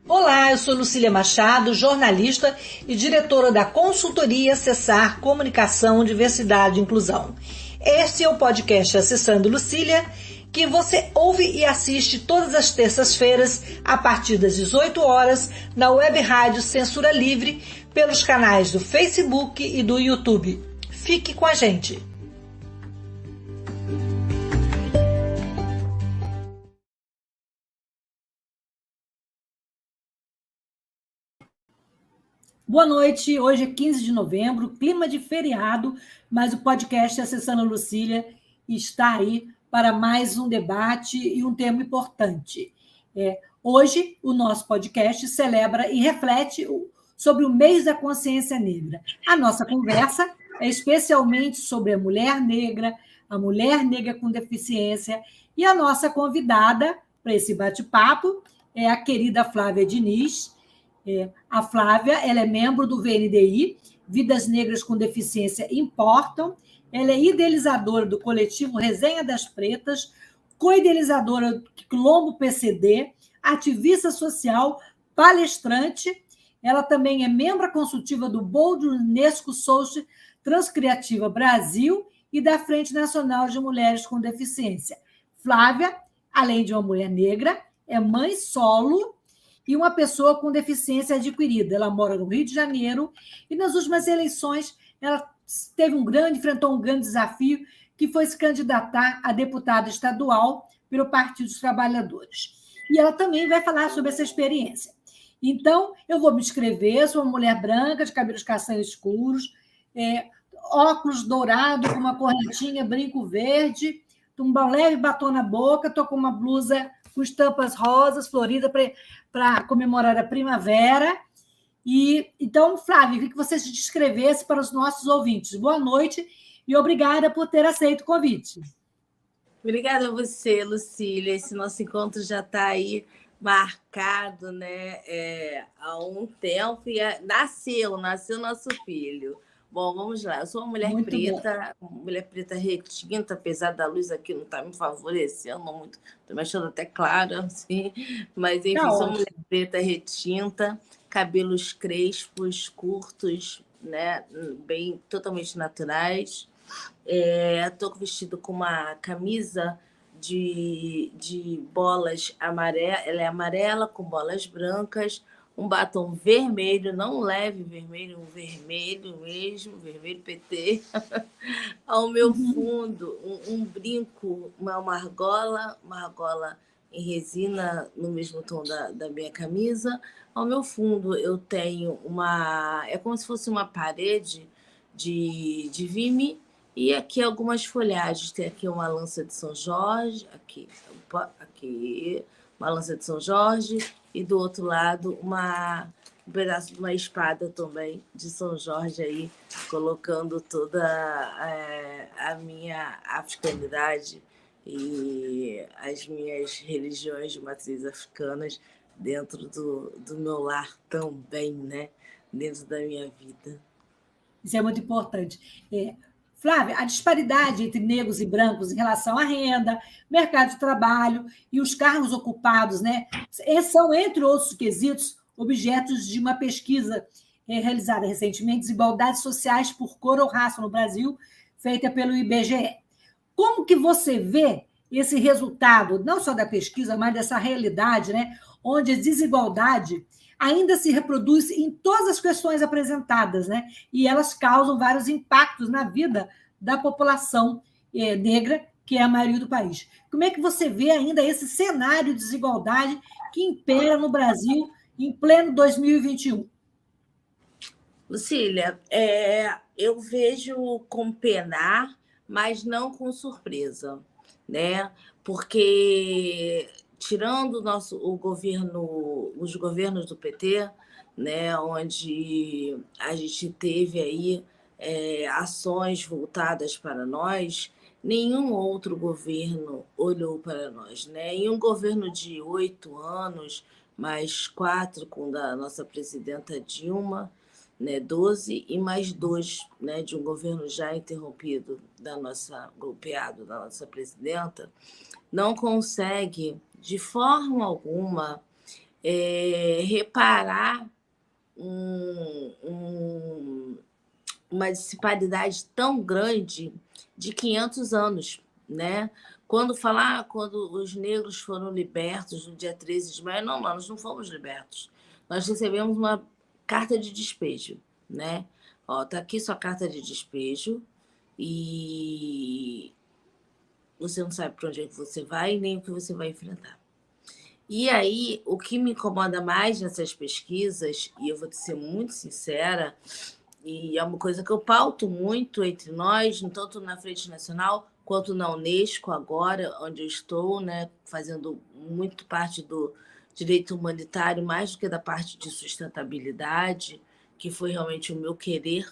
Olá, eu sou Lucília Machado, jornalista e diretora da consultoria Acessar Comunicação, Diversidade e Inclusão. Este é o podcast Acessando Lucília, que você ouve e assiste todas as terças-feiras, a partir das 18 horas, na web rádio Censura Livre, pelos canais do Facebook e do YouTube. Fique com a gente! Boa noite, hoje é 15 de novembro, clima de feriado, mas o podcast Acessando Lucília está aí para mais um debate e um tema importante. Hoje, o nosso podcast celebra e reflete sobre o mês da consciência negra. A nossa conversa é especialmente sobre a mulher negra com deficiência, e a nossa convidada para esse bate-papo é a querida Flávia Diniz. A Flávia, ela é membro do VNDI, Vidas Negras com Deficiência Importam. Ela é idealizadora do coletivo Resenha das Pretas, co-idealizadora do Quilombo PCD, ativista social, palestrante. Ela também é membro consultiva do Bold Unesco Social Transcriativa Brasil e da Frente Nacional de Mulheres com Deficiência. Flávia, além de uma mulher negra, é mãe solo e uma pessoa com deficiência adquirida. Ela mora no Rio de Janeiro e nas últimas eleições ela enfrentou um grande desafio, que foi se candidatar a deputada estadual pelo Partido dos Trabalhadores. E ela também vai falar sobre essa experiência. Então, eu vou me descrever, sou uma mulher branca, de cabelos castanhos escuros, óculos dourados, com uma correntinha, brinco verde, um leve batom na boca, estou com uma blusa com estampas rosas, florida, para comemorar a primavera. E então, Flávia, queria que você se descrevesse para os nossos ouvintes. Boa noite e obrigada por ter aceito o convite. Obrigada a você, Lucília. Esse nosso encontro já está aí marcado, né, há um tempo, e nasceu nosso filho. Bom, vamos lá. Eu sou uma mulher preta retinta, apesar da luz aqui não estar me favorecendo muito. Estou me achando até clara, assim. Mas, enfim, sou uma mulher preta retinta, cabelos crespos, curtos, né, bem, totalmente naturais. Estou vestido com uma camisa de bolas amarelas, ela é amarela com bolas brancas, um batom vermelho, não leve vermelho, um vermelho mesmo, vermelho PT. Ao meu fundo, um brinco, uma argola em resina no mesmo tom da minha camisa. Ao meu fundo, eu tenho é como se fosse uma parede de vime, e aqui algumas folhagens. Tem aqui uma lança de São Jorge, aqui uma lança de São Jorge, e do outro lado um pedaço de uma espada também de São Jorge, aí colocando toda a minha africanidade e as minhas religiões de matriz africanas dentro do meu lar também, né? Dentro da minha vida. Isso é muito importante. Flávia, a disparidade entre negros e brancos em relação à renda, mercado de trabalho e os cargos ocupados, né, são, entre outros quesitos, objetos de uma pesquisa realizada recentemente, Desigualdades Sociais por Cor ou Raça no Brasil, feita pelo IBGE. Como que você vê esse resultado, não só da pesquisa, mas dessa realidade, né, onde a desigualdade ainda se reproduz em todas as questões apresentadas, né? E elas causam vários impactos na vida da população negra, que é a maioria do país. Como é que você vê ainda esse cenário de desigualdade que impera no Brasil em pleno 2021? Lucília, eu vejo com penar, mas não com surpresa, né? Porque tirando os governos do PT, né, onde a gente teve aí ações voltadas para nós, nenhum outro governo olhou para nós, né? Em um governo de 8 anos, mais 4 com da nossa presidenta Dilma, né, 12, e mais 2, né, de um governo já interrompido golpeado da nossa presidenta, não consegue, de forma alguma, reparar uma disparidade tão grande de 500 anos, né? Quando quando os negros foram libertos no dia 13 de maio, não, nós não fomos libertos. Nós recebemos uma carta de despejo, né? Ó, tá aqui sua carta de despejo e você não sabe para onde é que você vai nem o que você vai enfrentar. E aí, o que me incomoda mais nessas pesquisas, e eu vou te ser muito sincera, e é uma coisa que eu pauto muito entre nós, tanto na Frente Nacional quanto na Unesco agora, onde eu estou, né, fazendo muito parte do direito humanitário, mais do que da parte de sustentabilidade, que foi realmente o meu querer,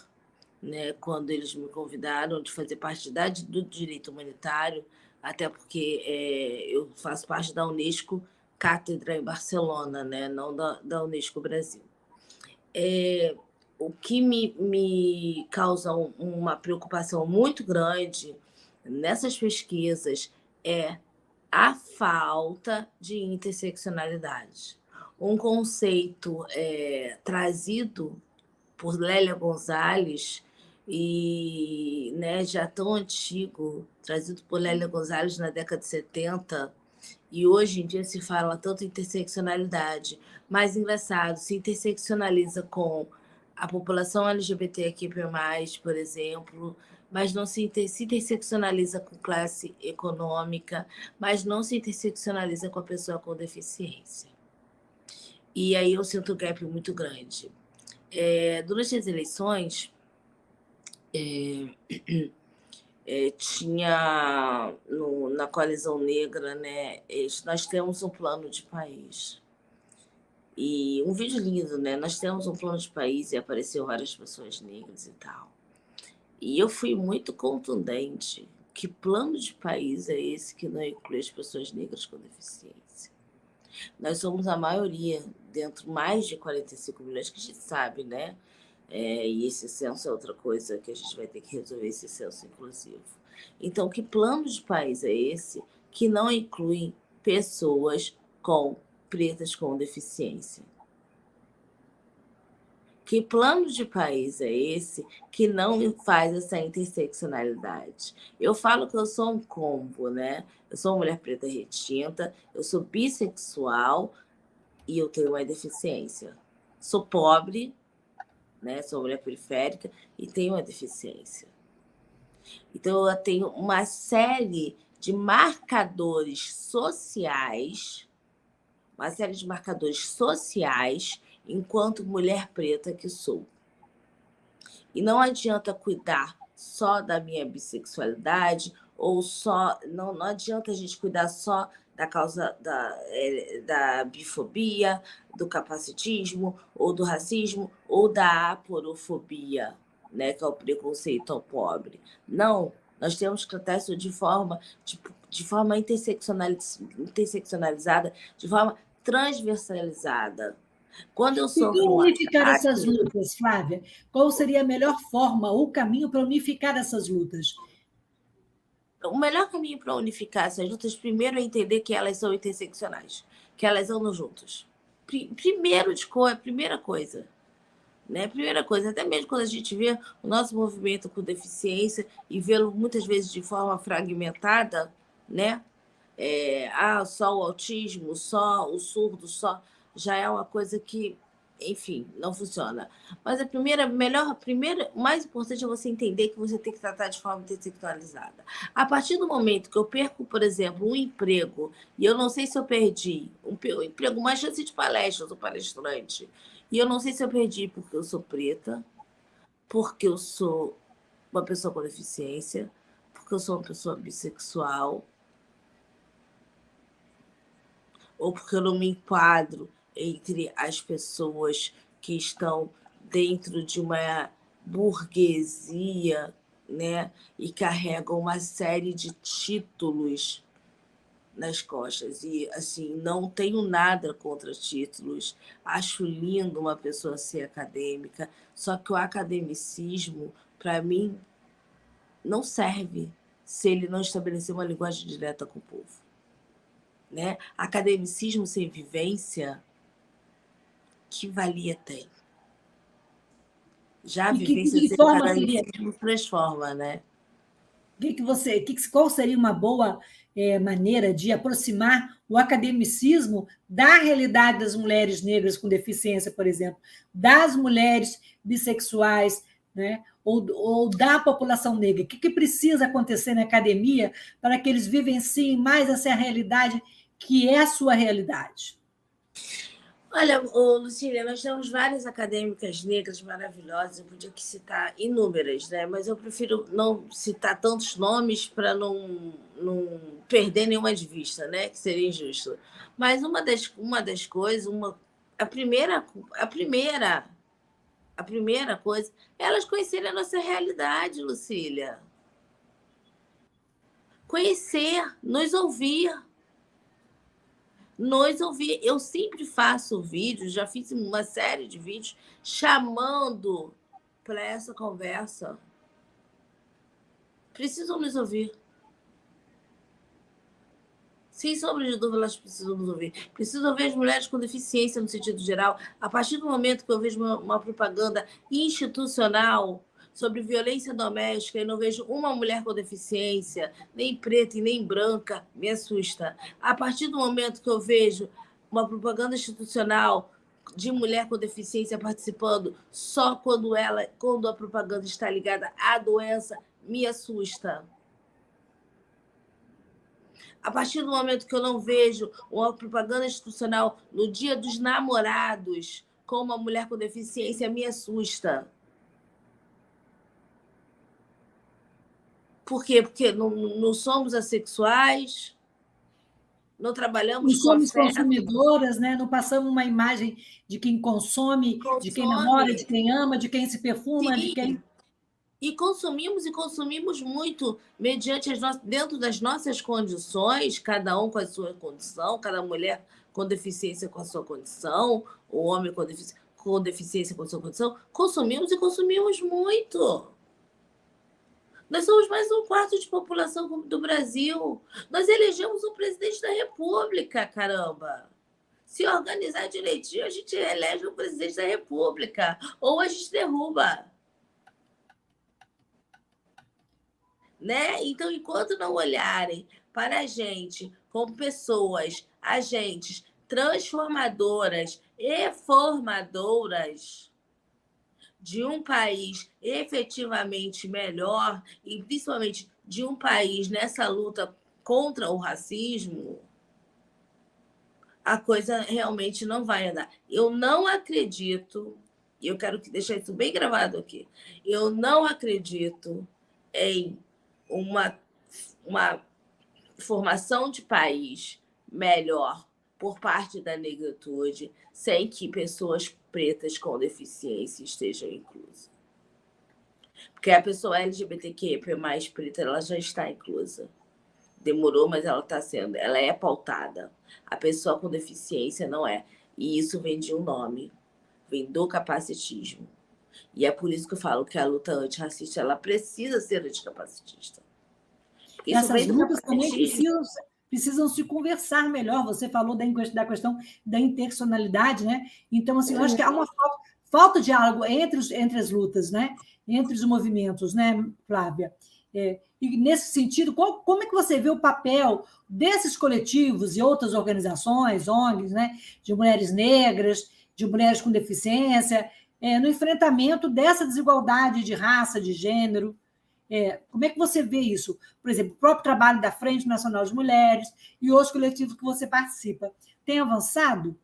né, quando eles me convidaram de fazer parte do direito humanitário, até porque eu faço parte da Unesco Cátedra em Barcelona, né, não da Unesco Brasil. O que me causa uma preocupação muito grande nessas pesquisas é a falta de interseccionalidade. Um conceito trazido por Lélia Gonzalez, e né, já tão antigo, trazido por Lélia Gonzalez na década de 70, e hoje em dia se fala tanto interseccionalidade, mas engraçado, se interseccionaliza com a população LGBTQIA+, por exemplo, mas não se interseccionaliza com classe econômica, mas não se interseccionaliza com a pessoa com deficiência. E aí eu sinto um gap muito grande. Durante as eleições, tinha na Coalizão Negra, né, nós temos um plano de país. E um vídeo lindo, né? Nós temos um plano de país e apareceu várias pessoas negras e tal. E eu fui muito contundente. Que plano de país é esse que não inclui as pessoas negras com deficiência? Nós somos a maioria, dentro mais de 45 milhões, que a gente sabe, né? E esse censo é outra coisa que a gente vai ter que resolver, esse censo inclusivo. Então, que plano de país é esse que não inclui pessoas pretas com deficiência? Que plano de país é esse que não faz essa interseccionalidade? Eu falo que eu sou um combo, né? Eu sou uma mulher preta retinta, eu sou bissexual e eu tenho uma deficiência. Sou pobre, né? Sou mulher periférica e tenho uma deficiência. Então, eu tenho uma série de marcadores sociais, enquanto mulher preta que sou. E não adianta cuidar só da minha bissexualidade, ou só. Não adianta a gente cuidar só da causa da bifobia, do capacitismo, ou do racismo, ou da aporofobia, né, que é o preconceito ao pobre. Não, nós temos que tratar isso de forma interseccionalizada, de forma transversalizada. Quando eu E sofro como um unificar essas ataque... lutas, Flávia? Qual seria a melhor forma ou caminho para unificar essas lutas? O melhor caminho para unificar essas lutas, primeiro, é entender que elas são interseccionais, que elas andam juntas. Primeira coisa. Né? Primeira coisa, até mesmo quando a gente vê o nosso movimento com deficiência e vê-lo muitas vezes de forma fragmentada, né? Só o autismo, só o surdo, já é uma coisa que, enfim, não funciona. Mas o mais importante é você entender que você tem que tratar de forma interseccionalizada. A partir do momento que eu perco, por exemplo, um emprego, e eu não sei se eu perdi um emprego, uma chance de palestra, eu sou palestrante, e eu não sei se eu perdi porque eu sou preta, porque eu sou uma pessoa com deficiência, porque eu sou uma pessoa bissexual, ou porque eu não me enquadro entre as pessoas que estão dentro de uma burguesia, né, e carregam uma série de títulos nas costas. E, assim, não tenho nada contra títulos, acho lindo uma pessoa ser acadêmica, só que o academicismo, para mim, não serve se ele não estabelecer uma linguagem direta com o povo. né? Academicismo sem vivência, que valia tem? Já a E vivência que sem forma seria? academicismo transforma, né? Qual seria uma boa maneira de aproximar o academicismo da realidade das mulheres negras com deficiência, por exemplo, das mulheres bissexuais, né? Ou da população negra? O que precisa acontecer na academia para que eles vivenciem mais essa realidade que é a sua realidade? Olha, Lucília, nós temos várias acadêmicas negras maravilhosas, eu podia aqui citar inúmeras, né? Mas eu prefiro não citar tantos nomes para não perder nenhuma de vista, né? Que seria injusto. Mas uma das coisas, a primeira, a primeira, a primeira coisa é elas conhecerem a nossa realidade, Lucília. Conhecer, nos ouvir. Eu sempre faço vídeos, já fiz uma série de vídeos chamando para essa conversa. Precisam nos ouvir. Sem sombra de dúvida, elas precisam nos ouvir. Precisam ouvir as mulheres com deficiência no sentido geral. A partir do momento que eu vejo uma propaganda institucional sobre violência doméstica e não vejo uma mulher com deficiência, nem preta e nem branca, me assusta. A partir do momento que eu vejo uma propaganda institucional de mulher com deficiência participando só quando a propaganda está ligada à doença, me assusta. A partir do momento que eu não vejo uma propaganda institucional no Dia dos Namorados com uma mulher com deficiência, me assusta. Por quê? Porque não somos assexuais, não Não trabalhamos com somos afeto. consumidoras, né? Não passamos uma imagem de quem consome, de quem namora, de Consome, quem ama, de quem se perfuma, de sim. quem. E consumimos muito mediante dentro das nossas condições, cada um com a sua condição, cada mulher com deficiência com a sua condição, o homem com deficiência com a sua condição, consumimos e consumimos muito. Nós somos mais um quarto de população do Brasil. Nós elegemos o presidente da República, caramba. Se organizar direitinho, a gente elege o presidente da República. Ou a gente derruba. Né? Então, enquanto não olharem para a gente como pessoas, agentes transformadoras e formadoras de um país efetivamente melhor e principalmente de um país nessa luta contra o racismo, a coisa realmente não vai andar. Eu não acredito, e eu quero deixar isso bem gravado aqui, eu não acredito em uma formação de país melhor por parte da negritude sem que pessoas pretas com deficiência estejam inclusas. Porque a pessoa LGBTQ mais preta, ela já está inclusa. Demorou, mas ela está sendo, ela é pautada. A pessoa com deficiência não é. E isso vem de um nome, vem do capacitismo. E é por isso que eu falo que a luta antirracista, ela precisa ser anticapacitista. Isso Essas vem do lutas também capacitismo. precisam se conversar melhor. Você falou da questão da interseccionalidade, né? Então, assim, eu acho que há uma falta de diálogo entre as lutas, né? Entre os movimentos, né, Flávia? E, nesse sentido, como é que você vê o papel desses coletivos e outras organizações, ONGs, né, de mulheres negras, de mulheres com deficiência, no enfrentamento dessa desigualdade de raça, de gênero? Como é que você vê isso? Por exemplo, o próprio trabalho da Frente Nacional de Mulheres e outros coletivos que você participa. Tem avançado?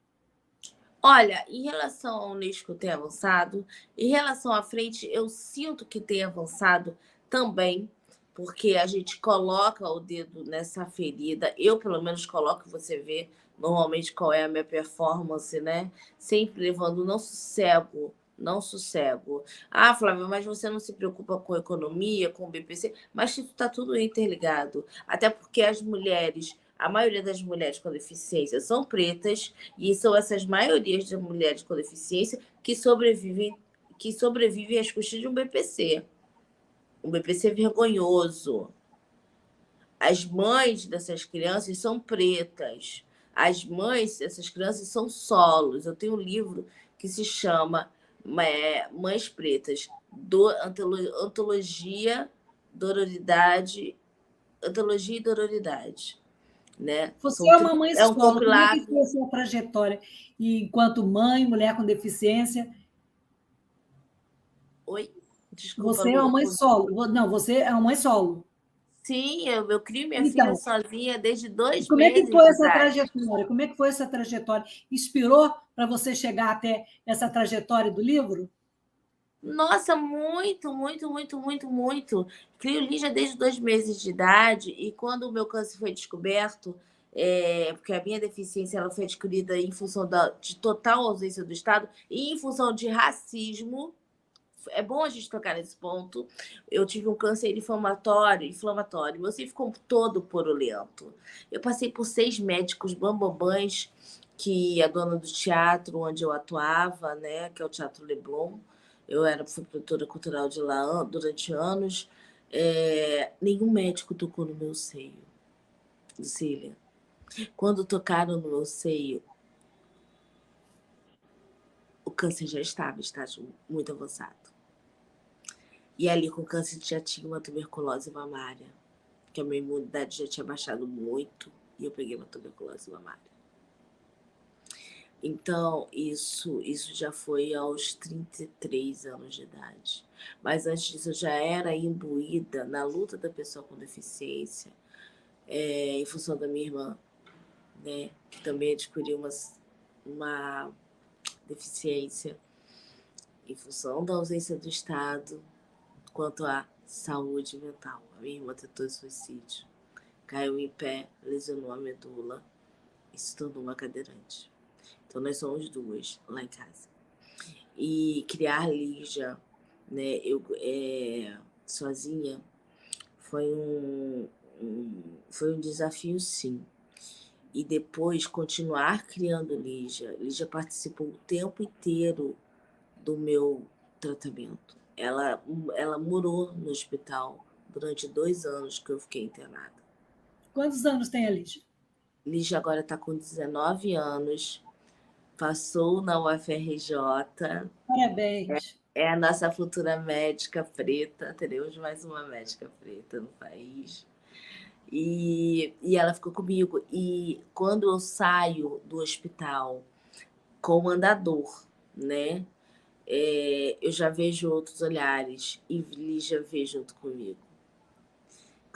Olha, em relação ao Unesco ter avançado, em relação à frente, eu sinto que tem avançado também, porque a gente coloca o dedo nessa ferida. Eu, pelo menos, coloco, você vê normalmente qual é a minha performance, né? Sempre levando não sossego, não sossego. Ah, Flávia, mas você não se preocupa com economia, com o BPC, mas isso está tudo interligado. Até porque as mulheres, a maioria das mulheres com deficiência são pretas, e são essas maiorias das mulheres com deficiência que sobrevivem às custas de um BPC. Um BPC vergonhoso. As mães dessas crianças são pretas. As mães dessas crianças são solos. Eu tenho um livro que se chama Mães Pretas, Antologia, Dororidade, Antologia e Dororidade. Né? Você é uma mãe É um solo. Como é que compilado. foi a sua trajetória enquanto mãe, mulher com deficiência? Oi? Desculpa, Você é uma Lu. mãe solo. Não, você é uma mãe solo. Sim, eu crio minha filha Então, sozinha desde 2 como é que meses foi de essa idade. trajetória? Como é que foi essa trajetória? Inspirou para você chegar até essa trajetória do livro? Nossa, muito, muito, muito, muito, muito. Crio Lígia desde 2 meses de idade e quando o meu câncer foi descoberto, porque a minha deficiência ela foi adquirida em função de total ausência do Estado e em função de racismo. É bom a gente tocar nesse ponto. Eu tive um câncer inflamatório, meu sangue ficou todo porolento. Eu passei por 6 médicos bambambãs, que a dona do teatro onde eu atuava, né, que é o Teatro Leblon, fui produtora cultural de lá durante anos. Nenhum médico tocou no meu seio, Lucília. Quando tocaram no meu seio, o câncer já estava em estágio muito avançado. E ali com câncer já tinha uma tuberculose mamária, que a minha imunidade já tinha baixado muito e eu peguei uma tuberculose mamária. Então, isso já foi aos 33 anos de idade. Mas antes disso, eu já era imbuída na luta da pessoa com deficiência, em função da minha irmã, né, que também adquiriu uma deficiência em função da ausência do Estado quanto à saúde mental. A minha irmã tentou suicídio, caiu em pé, lesionou a medula e se tornou uma cadeirante. Então, nós somos 2 lá em casa. E criar Lígia, né, sozinha, foi um desafio, sim. E depois, continuar criando Lígia. Lígia participou o tempo inteiro do meu tratamento. Ela morou no hospital durante 2 anos que eu fiquei internada. Quantos anos tem a Lígia? Lígia agora está com 19 anos, passou na UFRJ, Parabéns. é a nossa futura médica preta, teremos mais uma médica preta no país. E ela ficou comigo. E quando eu saio do hospital com o andador, né? Eu já vejo outros olhares e Lígia vê junto comigo.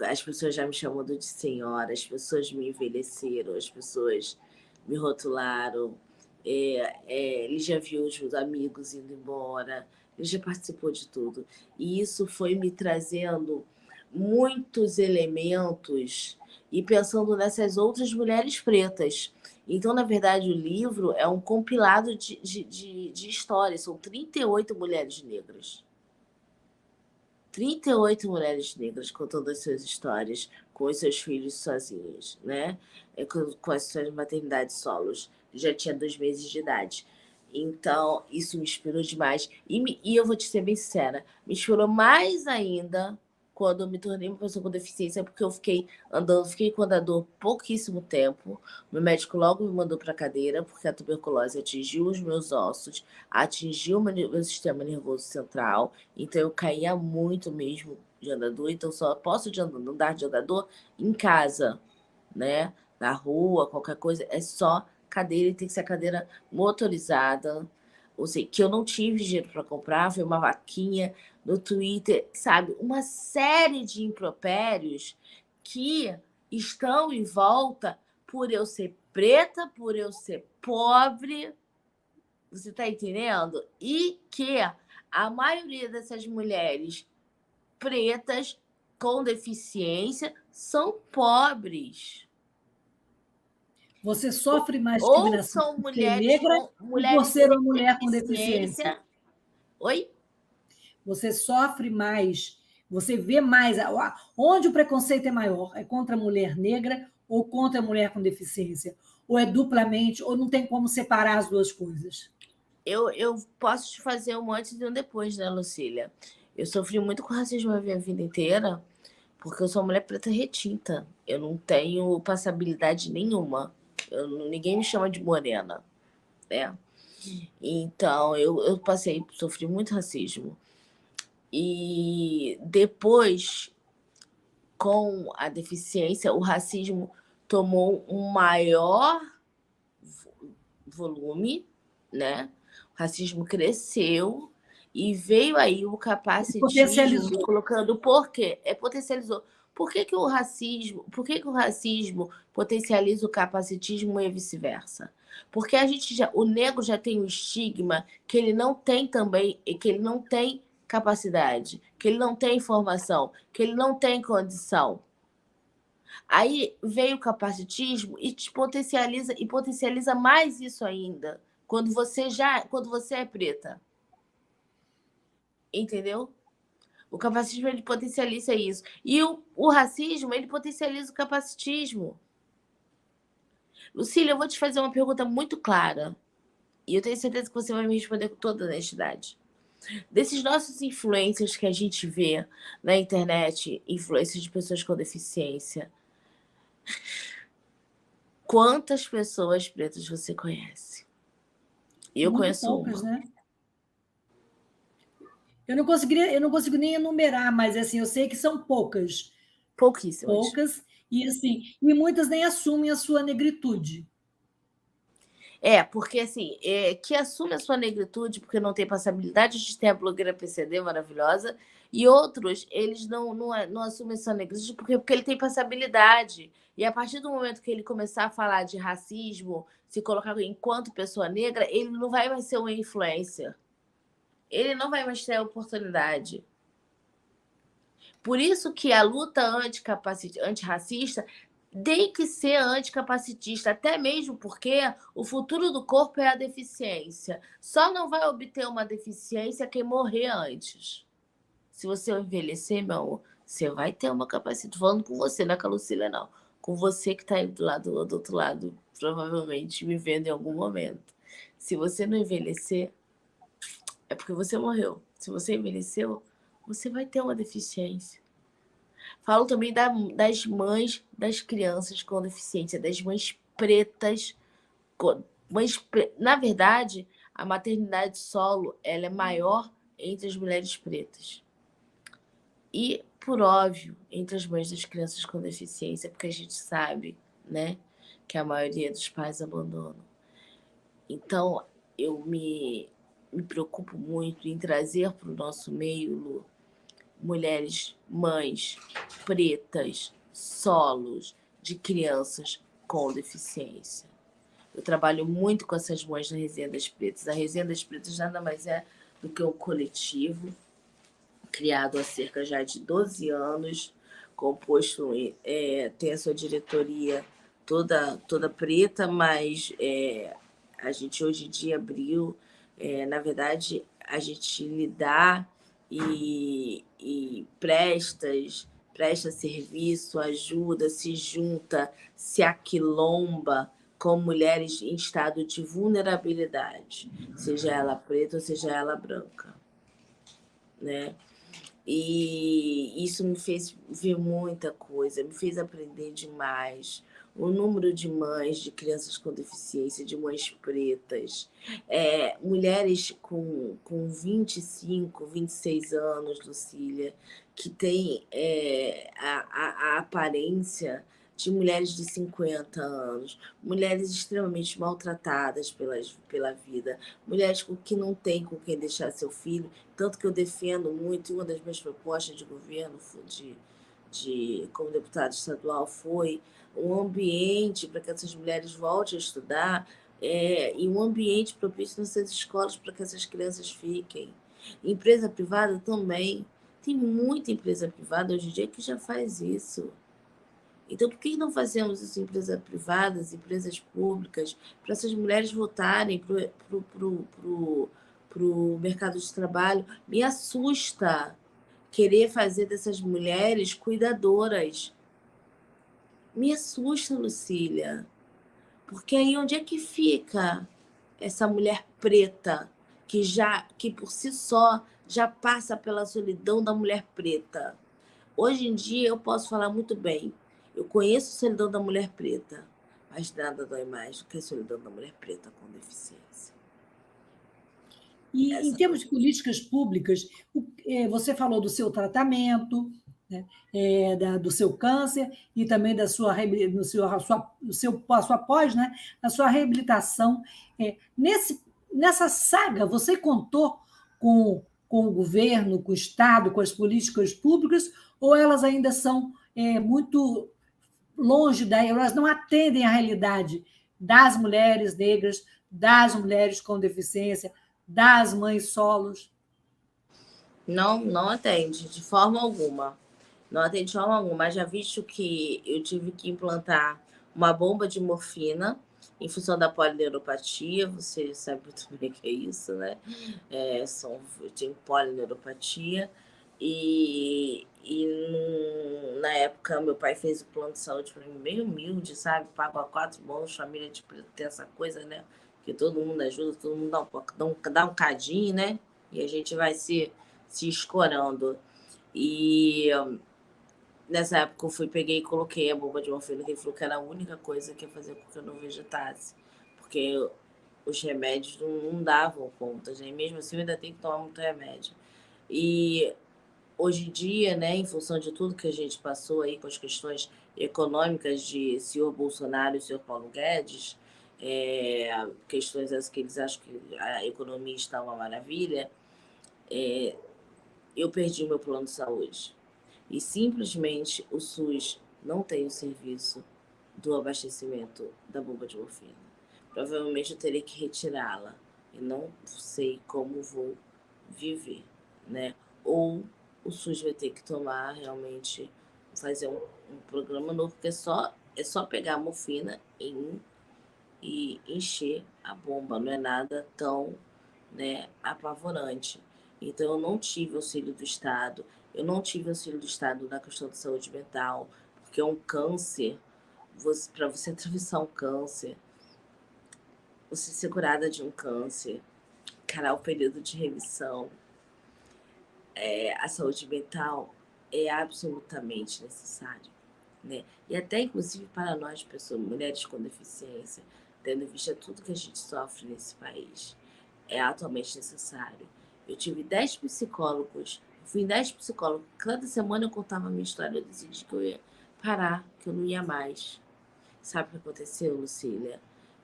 As pessoas já me chamam de senhora, as pessoas me envelheceram, as pessoas me rotularam. Lígia viu os amigos indo embora, Lígia participou de tudo. E isso foi me trazendo muitos elementos e pensando nessas outras mulheres pretas. Então, na verdade, o livro é um compilado de histórias. São 38 mulheres negras. 38 mulheres negras contando as suas histórias com os seus filhos sozinhas, né? Com as suas maternidades solos. Já tinha 2 meses de idade. Então, isso me inspirou demais. E eu vou te ser bem sincera, me inspirou mais ainda quando eu me tornei uma pessoa com deficiência, porque eu fiquei com o andador pouquíssimo tempo. Meu médico logo me mandou para a cadeira, porque a tuberculose atingiu os meus ossos, atingiu o meu sistema nervoso central, então eu caía muito mesmo de andador, então só posso andar de andador em casa, né? Na rua, qualquer coisa, é só cadeira e tem que ser a cadeira motorizada. Ou seja, que eu não tive dinheiro para comprar, foi uma vaquinha no Twitter, sabe? Uma série de impropérios que estão em volta por eu ser preta, por eu ser pobre, você está entendendo? E que a maioria dessas mulheres pretas com deficiência são pobres. Você sofre mais Ou discriminação são por ser mulheres negra com ou por mulheres ser sem uma mulher com deficiência? deficiência. Oi? Você sofre mais, você vê mais. Onde o preconceito é maior? É contra a mulher negra ou contra a mulher com deficiência? Ou é duplamente, ou não tem como separar as duas coisas? Eu posso te fazer um antes e um depois, né, Lucília? Eu sofri muito com racismo a minha vida inteira, Porque eu sou uma mulher preta retinta. Eu não tenho passabilidade nenhuma. Ninguém me chama de morena, né? Então, eu sofri muito racismo. E depois, com a deficiência, o racismo tomou um maior volume, né? O racismo cresceu e veio aí o capacitismo Potencializou. colocando por quê? Potencializou. Por que o racismo potencializa o capacitismo e vice-versa? Porque o negro já tem um estigma que ele não tem também, que ele não tem capacidade, que ele não tem informação, que ele não tem condição. Aí veio o capacitismo e te potencializa mais isso ainda, quando você é preta. Entendeu? O capacitismo ele potencializa isso. E o racismo, ele potencializa o capacitismo. Lucília, eu vou te fazer uma pergunta muito clara. E eu tenho certeza que você vai me responder com toda honestidade. Desses nossos influencers que a gente vê na internet, influências de pessoas com deficiência, quantas pessoas pretas você conhece? Eu Muito conheço poucas, uma. né? Eu não consigo nem enumerar, mas assim, eu sei que são poucas. Pouquíssimas. Poucas, e assim, e muitas nem assumem a sua negritude. Porque assim, que assume a sua negritude porque não tem passabilidade, a gente tem a blogueira PCD maravilhosa, e outros, eles não assumem a sua negritude porque ele tem passabilidade. E a partir do momento que ele começar a falar de racismo, se colocar enquanto pessoa negra, ele não vai mais ser uma influência. Ele não vai mais ter a oportunidade. Por isso que a luta antirracista tem que ser anticapacitista, até mesmo porque o futuro do corpo é a deficiência. Só não vai obter uma deficiência quem morrer antes. Se você envelhecer, meu amor, você vai ter uma capacidade. Falando com você, não é com a Lucília, não. Com você que está aí do outro lado, provavelmente me vendo em algum momento. Se você não envelhecer, é porque você morreu. Se você envelheceu, você vai ter uma deficiência. Falo também das mães das crianças com deficiência, das mães pretas. Na verdade, a maternidade solo ela é maior entre as mulheres pretas. E, por óbvio, entre as mães das crianças com deficiência, porque a gente sabe, né, que a maioria dos pais abandonam. Então, eu me preocupo muito em trazer para o nosso meio, Lu, mulheres, mães pretas, solos de crianças com deficiência. Eu trabalho muito com essas mães na Resenha das Pretas. A Resenha das Pretas nada mais é do que um coletivo criado há cerca já de 12 anos, composto, tem a sua diretoria toda preta, mas a gente hoje em dia abriu, na verdade, a gente lidar e presta serviço, ajuda, se junta, se aquilomba com mulheres em estado de vulnerabilidade, seja ela preta ou seja ela branca, né? E isso me fez ver muita coisa, me fez aprender demais. O número de mães de crianças com deficiência, de mães pretas, mulheres com 25, 26 anos, Lucília, que têm a aparência de mulheres de 50 anos, mulheres extremamente maltratadas pela vida, mulheres que não têm com quem deixar seu filho. Tanto que eu defendo muito, e uma das minhas propostas de governo, como deputada estadual, foi um ambiente para que essas mulheres voltem a estudar, e um ambiente propício nessas escolas para que essas crianças fiquem. Empresa privada também. Tem muita empresa privada hoje em dia que já faz isso. Então, por que não fazemos isso em empresas privadas, empresas públicas, para essas mulheres voltarem para o mercado de trabalho? Me assusta querer fazer dessas mulheres cuidadoras. Me assusta, Lucília. Porque aí onde é que fica essa mulher preta que por si só já passa pela solidão da mulher preta? Hoje em dia eu posso falar muito bem. Eu conheço a solidão da mulher preta, mas nada dói mais do que a solidão da mulher preta com deficiência. E em termos de políticas públicas, você falou do seu tratamento, né, do seu câncer e também da sua pós, né, a sua reabilitação. Nessa saga, você contou com o governo, com o Estado, com as políticas públicas, ou elas ainda são muito longe daí, elas não atendem à realidade das mulheres negras, das mulheres com deficiência, das mães solos? Não atende de forma alguma. Não atende de forma alguma, mas já visto que eu tive que implantar uma bomba de morfina em função da polineuropatia, você sabe muito bem o que é isso, né? Eu tenho polineuropatia na época meu pai fez o plano de saúde para mim bem humilde, sabe? Pago a 4 mãos, família de preto tem essa coisa, né? Que todo mundo ajuda, todo mundo dá um cadinho, né? E a gente vai se escorando. E nessa época eu peguei e coloquei a bomba de morfina, que ele falou que era a única coisa que ia fazer com que eu não vegetasse. Porque os remédios não davam conta, né? Mesmo assim eu ainda tenho que tomar muito remédio. E hoje em dia, né, em função de tudo que a gente passou aí com as questões econômicas de senhor Bolsonaro e senhor Paulo Guedes, questões essas que eles acham que a economia está uma maravilha, eu perdi o meu plano de saúde. E simplesmente o SUS não tem o serviço do abastecimento da bomba de morfina. Provavelmente eu terei que retirá-la e não sei como vou viver, né? Ou o SUS vai ter que tomar realmente, fazer um programa novo, porque é só pegar a morfina e encher a bomba, não é nada tão, né, apavorante. Então eu não tive auxílio do Estado, na questão de saúde mental, porque é um câncer, para você atravessar um câncer, você ser curada de um câncer, encarar o período de remissão, a saúde mental é absolutamente necessária, né? E até inclusive para nós, pessoas, mulheres com deficiência, tendo em vista tudo que a gente sofre nesse país, é atualmente necessário. Eu tive 10 psicólogos, fui em 10 psicólogos, cada semana eu contava a minha história, eu decidi que eu ia parar, que eu não ia mais. Sabe o que aconteceu, Lucília?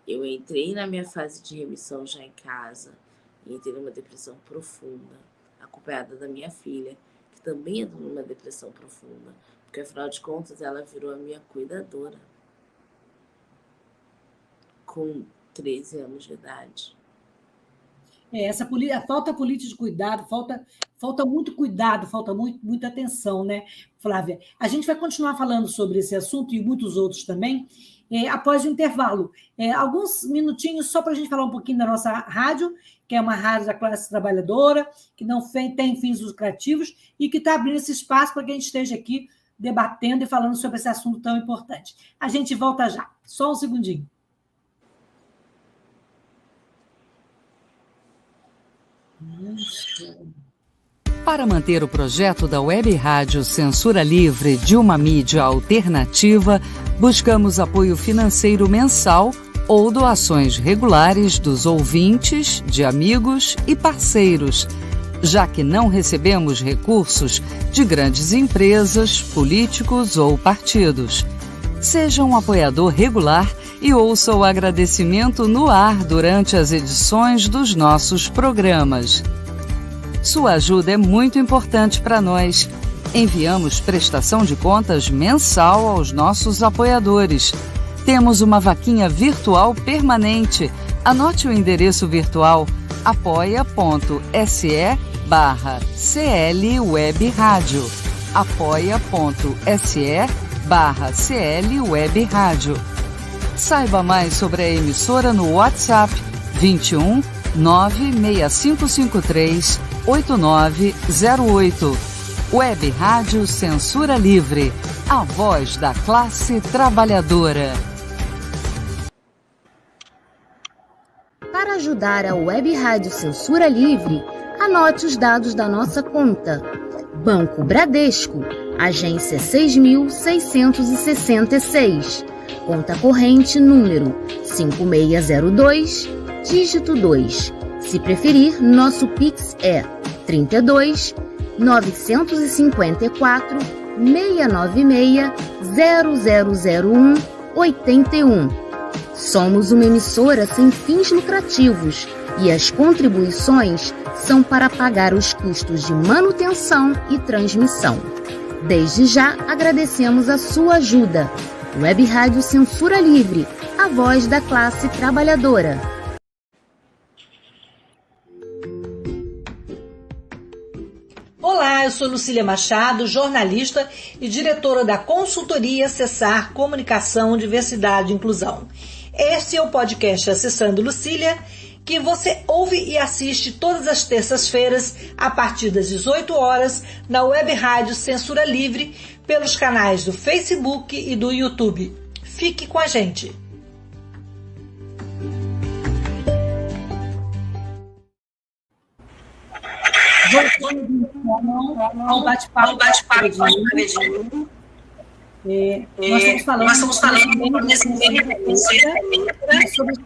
Eu entrei na minha fase de remissão já em casa, e entrei numa depressão profunda, acompanhada da minha filha, que também entrou numa depressão profunda, porque afinal de contas ela virou a minha cuidadora, com 13 anos de idade. Falta política de cuidado, falta muito cuidado, falta muita atenção, né, Flávia? A gente vai continuar falando sobre esse assunto e muitos outros também, após o intervalo. Alguns minutinhos só para a gente falar um pouquinho da nossa rádio, que é uma rádio da classe trabalhadora, que não tem fins lucrativos e que está abrindo esse espaço para que a gente esteja aqui debatendo e falando sobre esse assunto tão importante. A gente volta já. Só um segundinho. Para manter o projeto da Web Rádio Censura Livre de uma mídia alternativa, buscamos apoio financeiro mensal ou doações regulares dos ouvintes, de amigos e parceiros, já que não recebemos recursos de grandes empresas, políticos ou partidos. Seja um apoiador regular e ouça o agradecimento no ar durante as edições dos nossos programas. Sua ajuda é muito importante para nós. Enviamos prestação de contas mensal aos nossos apoiadores. Temos uma vaquinha virtual permanente. Anote o endereço virtual apoia.se/CL Web Rádio. apoia.se/CL Web Rádio. Saiba mais sobre a emissora no WhatsApp 21 96553 8908. Web Rádio Censura Livre, a voz da classe trabalhadora. Para ajudar a Web Rádio Censura Livre, anote os dados da nossa conta. Banco Bradesco, agência 6.666, conta corrente número 5602, dígito 2. Se preferir, nosso Pix é 32 954 696 0001 81. Somos uma emissora sem fins lucrativos e as contribuições são para pagar os custos de manutenção e transmissão. Desde já agradecemos a sua ajuda. Web Rádio Censura Livre, a voz da classe trabalhadora. Olá, eu sou Lucília Machado, jornalista e diretora da consultoria Acessar Comunicação, Diversidade e Inclusão. Este é o podcast Acessando Lucília, que você ouve e assiste todas as terças-feiras, a partir das 18 horas, na Web Rádio Censura Livre, pelos canais do Facebook e do YouTube. Fique com a gente! Voltando ao bate-papo nós estamos falando sobre as questões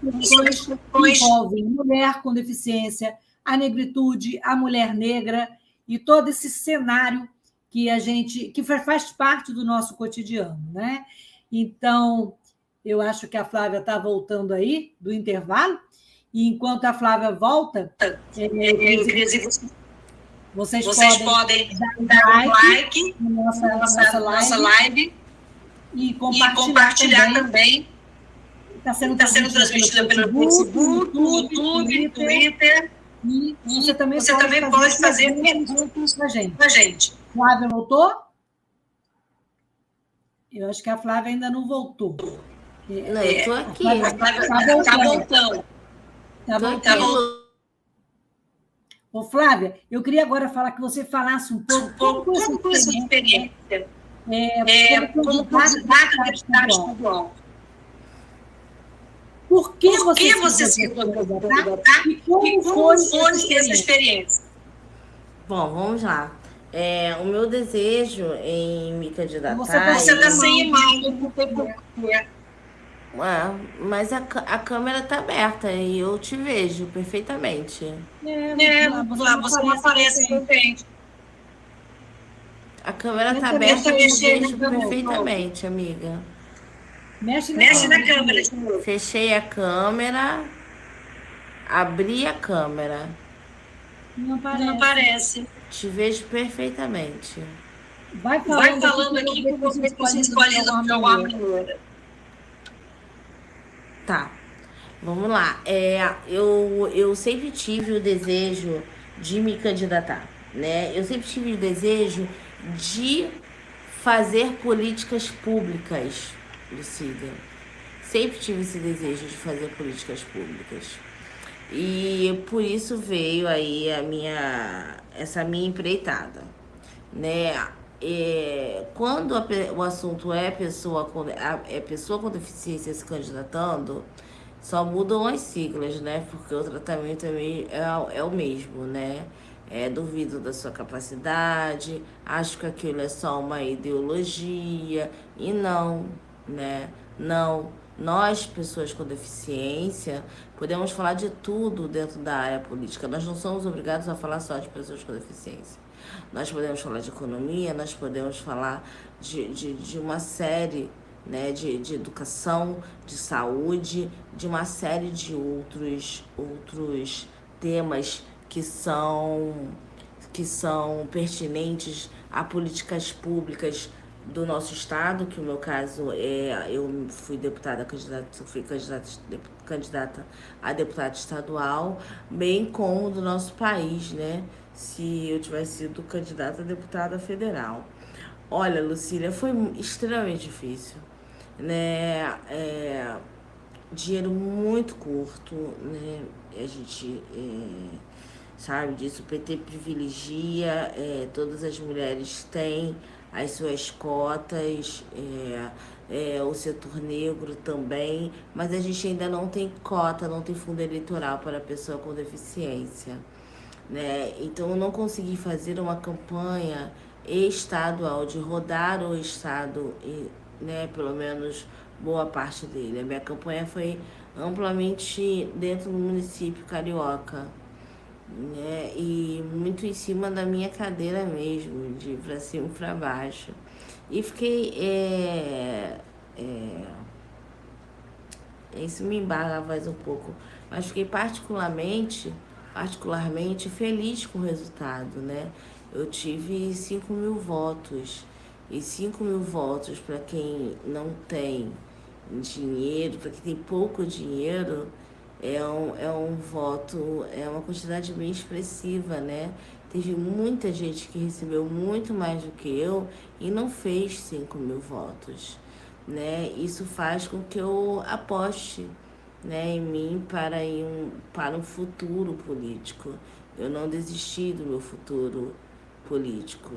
que envolvem a mulher com deficiência, a negritude, a mulher negra e todo esse cenário que faz parte do nosso cotidiano, né? Então, eu acho que a Flávia está voltando aí do intervalo, e enquanto a Flávia volta, vocês podem dar um like na nossa live e compartilhar também. Está sendo transmitida pelo Facebook, YouTube, Twitter. E você também pode fazer perguntas para a gente. Flávia voltou? Eu acho que a Flávia ainda não voltou. Não, eu estou aqui. Está voltando. Tá voltando. Ô, Flávia, eu queria agora falar que você falasse um pouco como essa experiência como candidata a deputada estadual. Por que você se candidatar e como foi essa experiência? Bom, vamos lá. O meu desejo em me candidatar... Você está sem imagem, mas a câmera está aberta e eu te vejo perfeitamente. Você não aparece perfeito. A câmera está aberta e eu te vejo perfeitamente, amiga. Mexe na câmera de novo. Fechei a câmera, abri a câmera. Não aparece. Te vejo perfeitamente. Vai falando aqui que você escolhe de alguma maneira. Tá, vamos lá. Eu sempre tive o desejo de me candidatar, né? Eu sempre tive o desejo de fazer políticas públicas, Lucília. Sempre tive esse desejo de fazer políticas públicas. E por isso veio aí essa minha empreitada, né? Quando o assunto é pessoa com deficiência se candidatando, só mudam as siglas, né? Porque o tratamento é o mesmo, né? Duvido da sua capacidade, acho que aquilo é só uma ideologia, e não, né? Não. Nós, pessoas com deficiência, podemos falar de tudo dentro da área política. Nós não somos obrigados a falar só de pessoas com deficiência. Nós podemos falar de economia, nós podemos falar de uma série, né, de educação, de saúde, de uma série de outros temas que são pertinentes a políticas públicas do nosso estado, que no meu caso eu fui candidata a deputada estadual, bem como do nosso país, né? Se eu tivesse sido candidata a deputada federal. Olha, Lucília, foi extremamente difícil, né? Dinheiro muito curto, né? A gente sabe disso, o PT privilegia, todas as mulheres têm as suas cotas, o setor negro também, mas a gente ainda não tem cota, não tem fundo eleitoral para a pessoa com deficiência, né? Então eu não consegui fazer uma campanha estadual, de rodar o estado, né, pelo menos boa parte dele. A minha campanha foi amplamente dentro do município carioca, né, e muito em cima da minha cadeira mesmo, de para cima e para baixo. E fiquei. Isso me embala a voz um pouco, mas fiquei particularmente feliz com o resultado, né? Eu tive 5.000 votos, e 5.000 votos para quem não tem dinheiro, para quem tem pouco dinheiro, é um voto, é uma quantidade bem expressiva, né? Teve muita gente que recebeu muito mais do que eu e não fez 5.000 votos, né? Isso faz com que eu aposte, né, em mim para um futuro político. Eu não desisti do meu futuro político,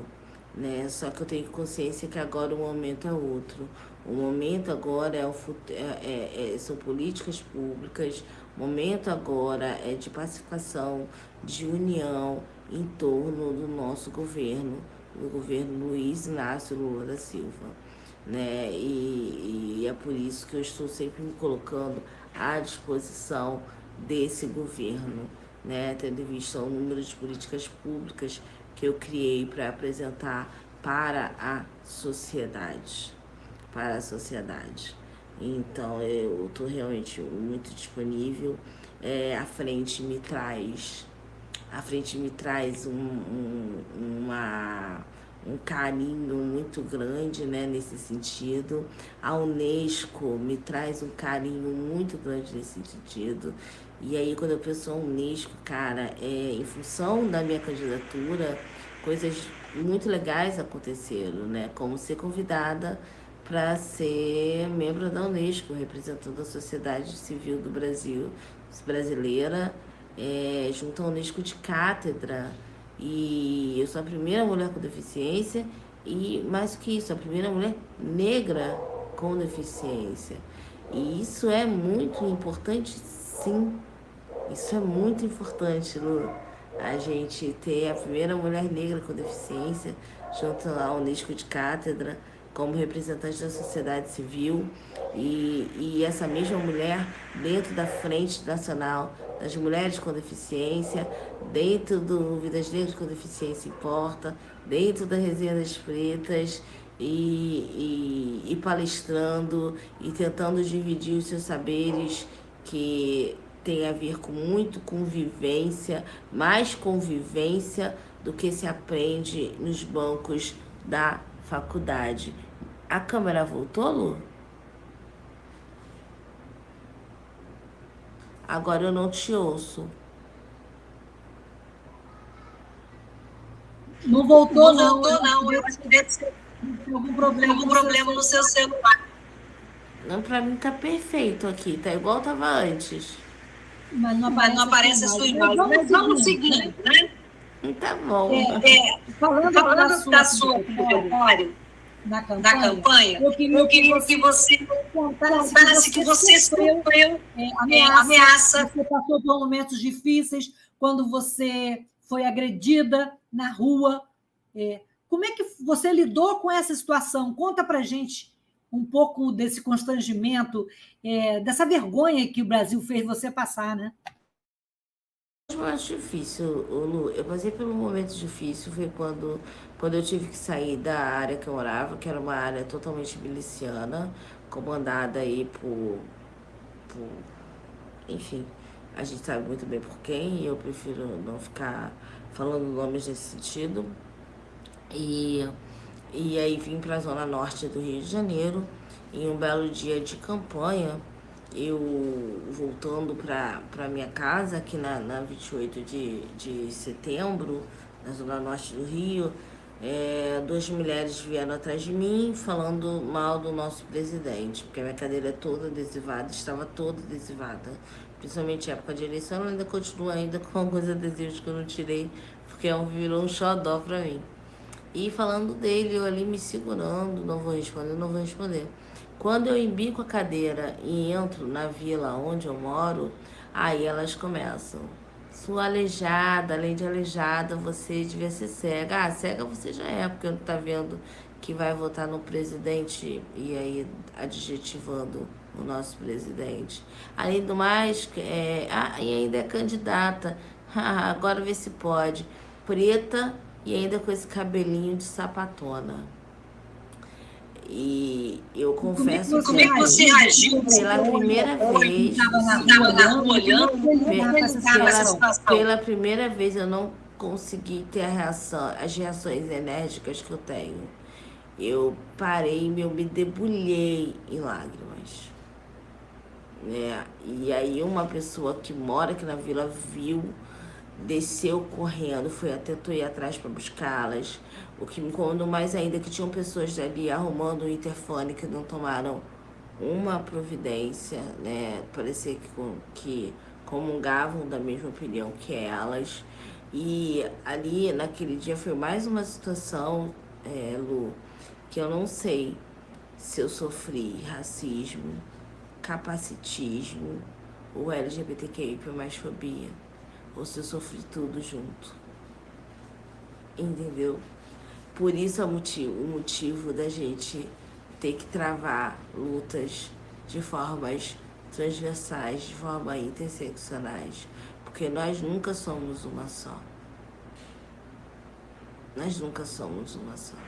né? Só que eu tenho consciência que agora o momento é outro. O momento agora são políticas públicas. O momento agora é de pacificação, de união em torno do nosso governo, do governo Luiz Inácio Lula da Silva, né? E é por isso que eu estou sempre me colocando à disposição desse governo, né? Tendo em vista o número de políticas públicas que eu criei para apresentar para a sociedade. Então, eu estou realmente muito disponível. A frente me traz um carinho muito grande, né, nesse sentido. A Unesco me traz um carinho muito grande nesse sentido. E aí, quando eu penso na Unesco, cara, em função da minha candidatura, coisas muito legais aconteceram, né? Como ser convidada para ser membro da Unesco, representando a sociedade civil do Brasil, brasileira, junto à Unesco de cátedra. E eu sou a primeira mulher com deficiência e, mais do que isso, a primeira mulher negra com deficiência. E isso é muito importante, sim. Isso é muito importante, Lu. A gente ter a primeira mulher negra com deficiência junto à Unesco de cátedra como representante da sociedade civil e essa mesma mulher dentro da Frente Nacional das Mulheres com Deficiência, dentro do Vidas Negras com Deficiência Importa, dentro da Resenha das Pretas e palestrando e tentando dividir os seus saberes que tem a ver com muito convivência, mais convivência do que se aprende nos bancos da faculdade. A câmera voltou, Lu? Agora eu não te ouço. Não voltou, não. Eu acho que deve ser algum problema no seu celular. Não, pra mim tá perfeito aqui, tá igual tava antes. Mas não aparece a sua imagem. Mas vamos seguindo, né? Tá bom. Falando do assunto da campanha, eu queria que você contasse que você sofreu ameaça. Você passou por momentos difíceis quando você foi agredida na rua. Como é que você lidou com essa situação? Conta pra gente um pouco desse constrangimento, dessa vergonha que o Brasil fez você passar, né? O mais difícil, Lu, eu passei por um momento difícil, foi quando eu tive que sair da área que eu morava, que era uma área totalmente miliciana, comandada aí por enfim, a gente sabe muito bem por quem, e eu prefiro não ficar falando nomes nesse sentido. E aí vim para a zona norte do Rio de Janeiro, em um belo dia de campanha, eu voltando para minha casa, aqui na 28 de setembro, na zona norte do Rio, duas mulheres vieram atrás de mim falando mal do nosso presidente, porque a minha cadeira é toda adesivada, estava toda adesivada, principalmente em época de eleição. Eu ainda continuo com alguns adesivos que eu não tirei, porque virou um xodó para mim. E falando dele, eu ali me segurando, não vou responder. Quando eu embico a cadeira e entro na vila onde eu moro, aí elas começam. sua aleijada, além de aleijada, você devia ser cega. Ah, cega você já é, porque não tá vendo que vai votar no presidente e aí adjetivando o nosso presidente. Além do mais, e ainda é candidata. Agora vê se pode. Preta e ainda com esse cabelinho de sapatona. E eu confesso como é que você reagiu pela primeira vez, estava na rua olhando, pela primeira vez eu não consegui ter as reações enérgicas que eu tenho. Eu parei, eu me debulhei em lágrimas. E aí uma pessoa que mora aqui na vila viu, desceu correndo, tentou ir atrás para buscá-las. O que me incomodou mais ainda é que tinham pessoas ali arrumando o interfone que não tomaram uma providência, né? Parecia que comungavam da mesma opinião que elas. E ali, naquele dia, foi mais uma situação, Lu, que eu não sei se eu sofri racismo, capacitismo ou LGBTQI mais fobia, ou se eu sofri tudo junto. Entendeu? Por isso o motivo da gente ter que travar lutas de formas transversais, de forma interseccionais, porque nós nunca somos uma só. Nós nunca somos uma só.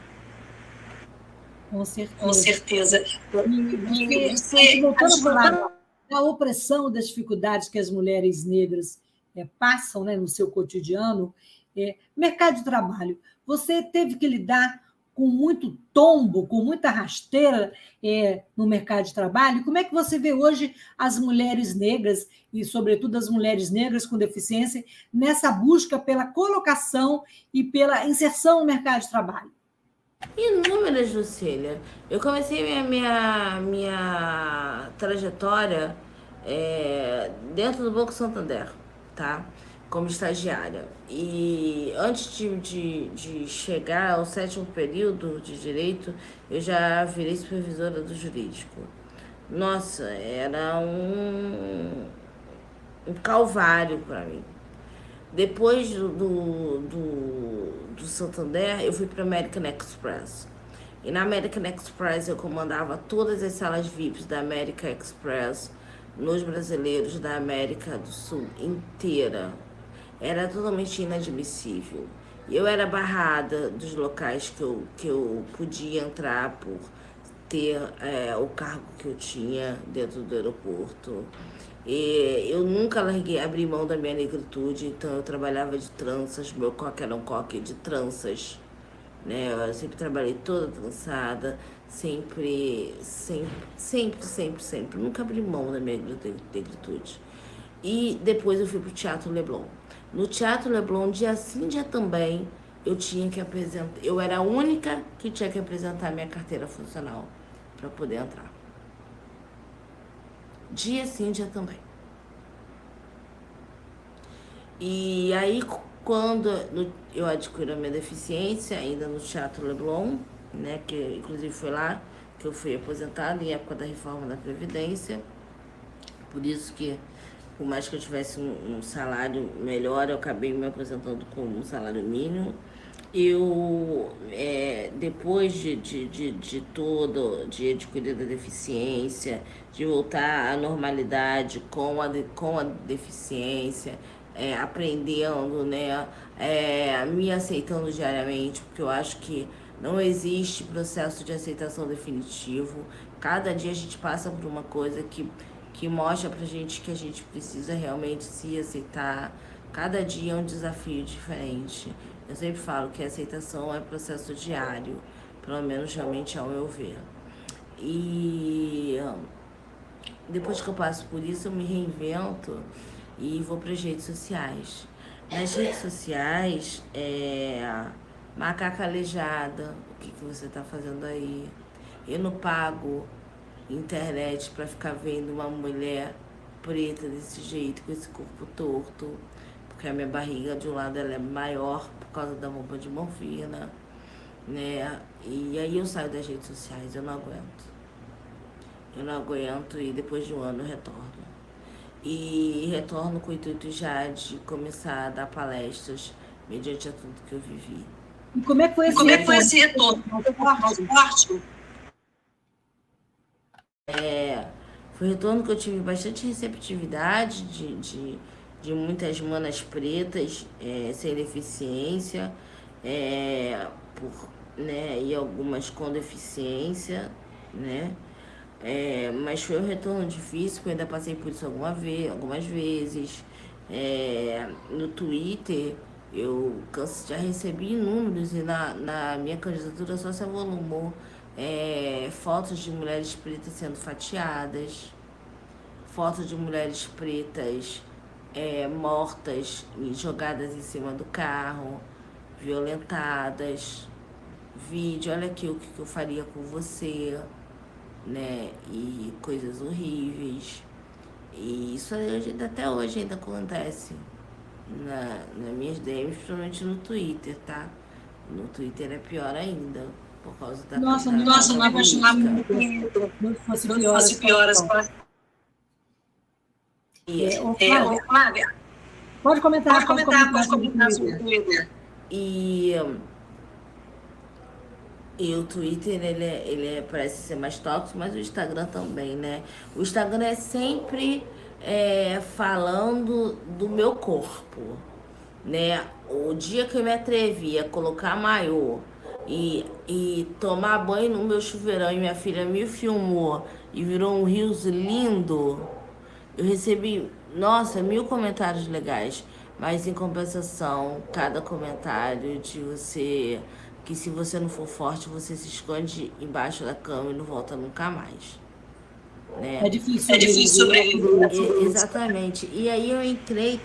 Com certeza. Com certeza. E você, voltando a falar da opressão, das dificuldades que as mulheres negras passam, né, no seu cotidiano, mercado de trabalho. Você teve que lidar com muito tombo, com muita rasteira no mercado de trabalho. Como é que você vê hoje as mulheres negras, e sobretudo as mulheres negras com deficiência, nessa busca pela colocação e pela inserção no mercado de trabalho? Inúmeras, Lucília. Eu comecei minha trajetória dentro do Banco Santander, tá? Como estagiária. E antes de chegar ao 7º período de Direito, eu já virei supervisora do jurídico. Nossa, era um calvário para mim. Depois do Santander, eu fui para a American Express. E na American Express eu comandava todas as salas VIPs da American Express nos brasileiros da América do Sul inteira. Era totalmente inadmissível. Eu era barrada dos locais que eu podia entrar por ter o cargo que eu tinha dentro do aeroporto. E eu nunca abri mão da minha negritude, então eu trabalhava de tranças, meu coque era um coque de tranças, né? Eu sempre trabalhei toda trançada, sempre, nunca abri mão da minha negritude. E depois eu fui pro Teatro Leblon. No Teatro Leblon, dia sim, dia também, eu tinha que apresentar, eu era a única que tinha que apresentar minha carteira funcional para poder entrar. Dia sim, dia também. E aí, quando eu adquiri a minha deficiência, ainda no Teatro Leblon, né, que inclusive foi lá que eu fui aposentada em época da reforma da Previdência, por isso que, por mais que eu tivesse um salário melhor, eu acabei me aposentando com um salário mínimo. Eu, depois de adquirir a deficiência, de voltar à normalidade com a deficiência, aprendendo, né, me aceitando diariamente, porque eu acho que não existe processo de aceitação definitivo. Cada dia a gente passa por uma coisa que mostra pra gente que a gente precisa realmente se aceitar. Cada dia é um desafio diferente. Eu sempre falo que a aceitação é processo diário, pelo menos realmente ao meu ver. E depois que eu passo por isso, eu me reinvento e vou para as redes sociais. Nas redes sociais, macaca aleijada, o que você está fazendo aí? Eu não pago internet para ficar vendo uma mulher preta desse jeito, com esse corpo torto, porque a minha barriga de um lado ela é maior por causa da bomba de morfina, né? E aí eu saio das redes sociais, eu não aguento. Eu não aguento e depois de um ano eu retorno. e retorno com o intuito já de começar a dar palestras mediante a tudo que eu vivi. E como é que foi esse retorno? Forte? Foi um retorno que eu tive bastante receptividade de muitas manas pretas sem deficiência, né, e algumas com deficiência, né? Mas foi um retorno difícil, porque eu ainda passei por isso algumas vezes. No Twitter, eu já recebi inúmeros, e na minha candidatura só se avolumou fotos de mulheres pretas sendo fatiadas, fotos de mulheres pretas mortas e jogadas em cima do carro, violentadas, vídeo, olha aqui o que eu faria com você, né? E coisas horríveis. E isso até hoje ainda acontece nas minhas DMs, principalmente no Twitter, tá? No Twitter é pior ainda, por causa da... Nossa, não imaginava que fosse pior as coisas. Flávia, pode comentar sobre o Twitter. E o Twitter, ele parece ser mais tóxico, mas o Instagram também, né? O Instagram é sempre falando do meu corpo, né? O dia que eu me atrevi a colocar maiô e tomar banho no meu chuveirão e minha filha me filmou e virou um rios lindo, eu recebi, nossa, 1000 comentários legais. Mas em compensação, cada comentário de você... que se você não for forte, você se esconde embaixo da cama e não volta nunca mais. Né? É difícil sobreviver. Exatamente. E aí eu entrei,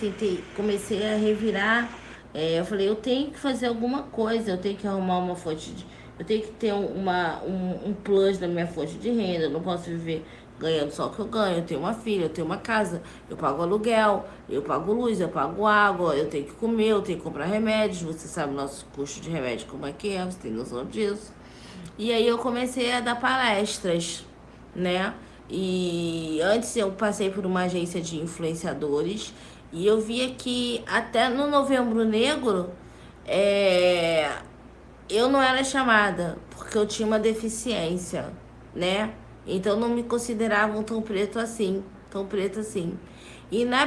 comecei a revirar. Eu falei, eu tenho que fazer alguma coisa, eu tenho que arrumar uma fonte eu tenho que ter um plus na minha fonte de renda, eu não posso viver ganhando só o que eu ganho. Eu tenho uma filha, eu tenho uma casa, eu pago aluguel, eu pago luz, eu pago água, eu tenho que comer, eu tenho que comprar remédios. Você sabe o nosso custo de remédio como é que é, você tem noção disso. E aí eu comecei a dar palestras, né? E antes eu passei por uma agência de influenciadores e eu via que até no Novembro Negro eu não era chamada porque eu tinha uma deficiência, né? Então não me consideravam tão preta assim. E na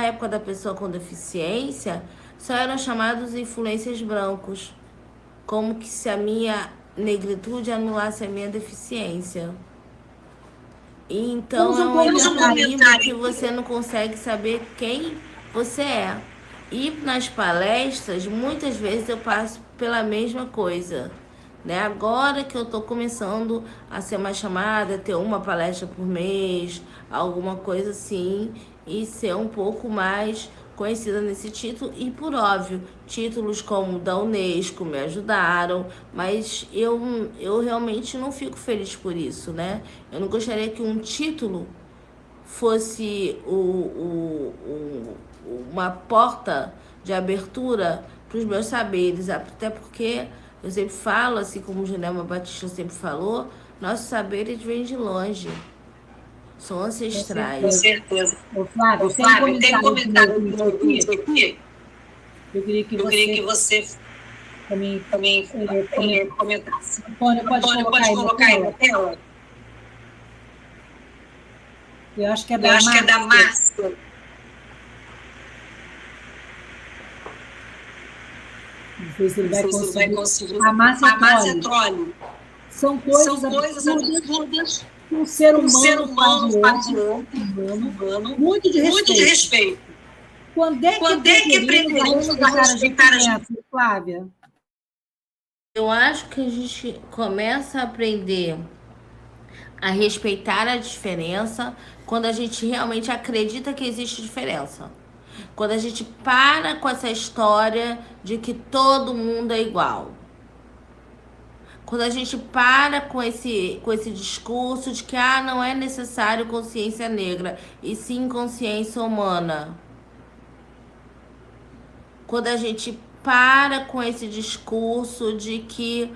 época da pessoa com deficiência, só eram chamados influencers brancos. Como que se a minha negritude anulasse a minha deficiência. Então é um mecanismo que você não consegue saber quem você é. E nas palestras, muitas vezes eu passo pela mesma coisa. Né? Agora que eu tô começando a ser mais chamada, ter uma palestra por mês, alguma coisa assim, e ser um pouco mais conhecida nesse título. E por óbvio, títulos como da Unesco me ajudaram, mas eu realmente não fico feliz por isso, né? Eu não gostaria que um título fosse uma porta de abertura para os meus saberes, até porque eu sempre falo, assim como Joelma Batista sempre falou, nossos saberes vêm de longe, são ancestrais. Com certeza. Flávio, tem um comentário aqui. Eu queria que você também comentasse. Antônio, pode colocar aí na tela? Eu acho que é da Márcia. Não sei se ele vai conseguir. A Márcia Trolli. São coisas absurdas que um ser humano faz de outro humano. Muito de respeito. Quando é que preferimos respeitar a gente, Flávia? Eu acho que a gente começa a aprender a respeitar a diferença quando a gente realmente acredita que existe diferença. Quando a gente para com essa história de que todo mundo é igual. Quando a gente para com esse discurso de que não é necessário consciência negra, e sim consciência humana. Quando a gente para com esse discurso de que